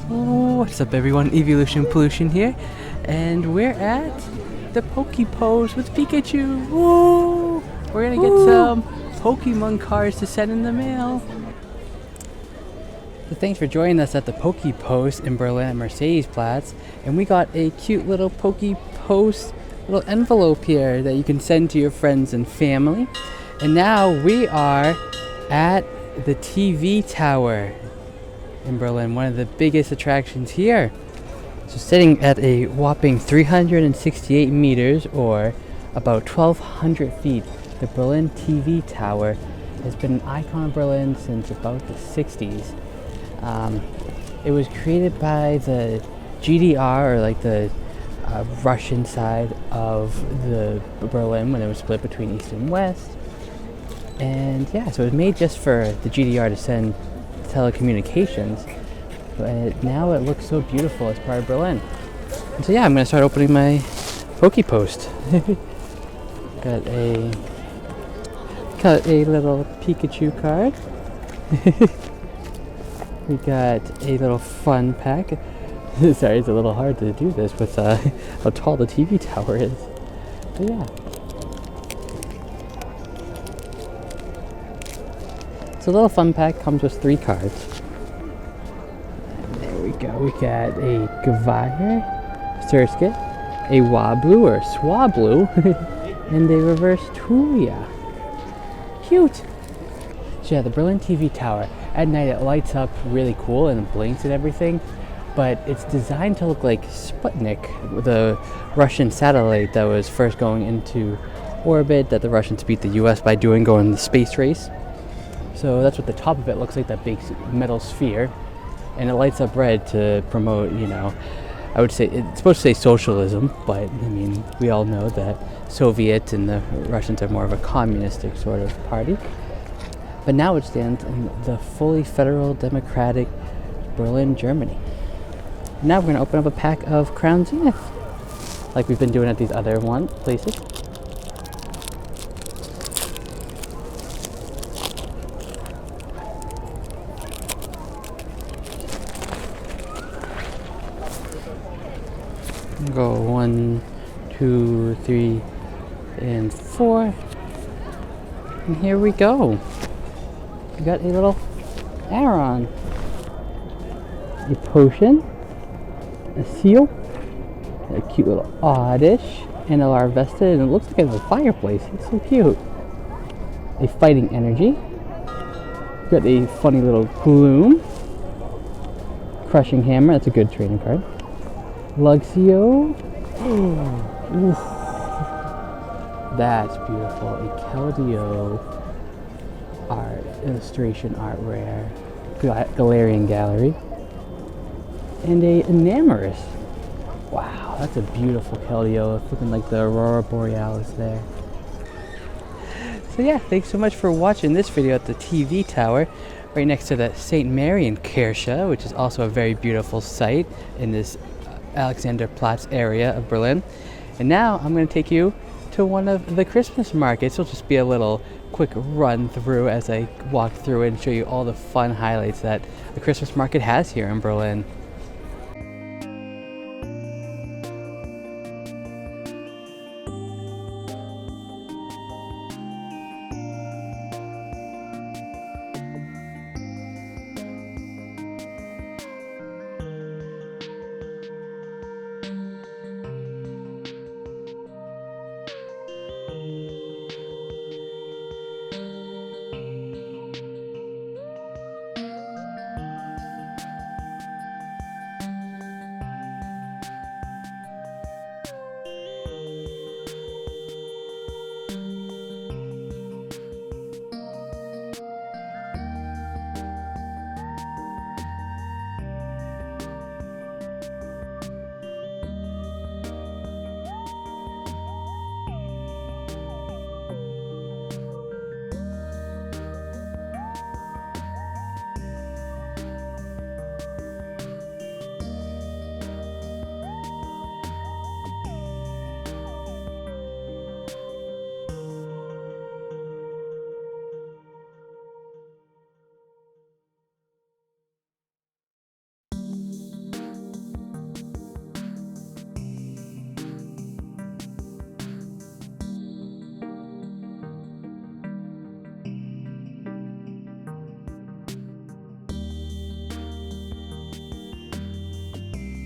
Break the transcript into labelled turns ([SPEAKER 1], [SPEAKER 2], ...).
[SPEAKER 1] What's up everyone, Evolution Pollution here, and we're at the pokepost with Pikachu. Woo! We're gonna get some Pokemon cards to send in the mail. So thanks for joining us at the pokepost in Berlin at Mercedesplatz, and we got a cute little pokepost little envelope here that you can send to your friends and family. And now we are at the TV tower in Berlin, one of the biggest attractions here. So sitting at a whopping 368 meters or about 1,200 feet, the Berlin TV tower has been an icon of Berlin since about the 60s. It was created by the GDR, or like the Russian side of the Berlin when it was split between East and West. And yeah, so it was made just for the GDR to send telecommunications, but now it looks so beautiful as part of Berlin. And so yeah, I'm gonna start opening my pokepost. got a little Pikachu card. We got a little fun pack. Sorry, it's a little hard to do this with how tall the TV tower is. But yeah. So a little fun pack comes with 3 cards. And there we go. We got a Gavire, Surskit, a Wablu or Swablu, and a reverse Tuya. Cute! So yeah, the Berlin TV tower. At night it lights up really cool and it blinks and everything, but it's designed to look like Sputnik, the Russian satellite that was first going into orbit that the Russians beat the US by going the space race. So that's what the top of it looks like, that big metal sphere, and it lights up red to promote, I would say it's supposed to say socialism, but I mean, we all know that Soviet and the Russians are more of a communistic sort of party. But now it stands in the fully federal democratic Berlin, Germany. Now we're going to open up a pack of Crown Zenith, like we've been doing at these other places. Go 1, 2, 3, and 4. And here we go. We got a little Aron, a potion, a seal, a cute little Oddish, and a Larvesta, and it looks like it's a fireplace. It's so cute. A fighting energy. Got a funny little Gloom, crushing hammer. That's a good trading card. Luxio. Ooh. That's beautiful. A Keldeo illustration art rare. Galarian Gallery. And a Enamorous. Wow, that's a beautiful Keldeo. It's looking like the Aurora Borealis there. So yeah, thanks so much for watching this video at the TV tower, right next to the St. Marienkirche, which is also a very beautiful site in this Alexanderplatz area of Berlin. And now I'm going to take you to one of the Christmas markets. It'll just be a little quick run through as I walk through it and show you all the fun highlights that the Christmas market has here in Berlin.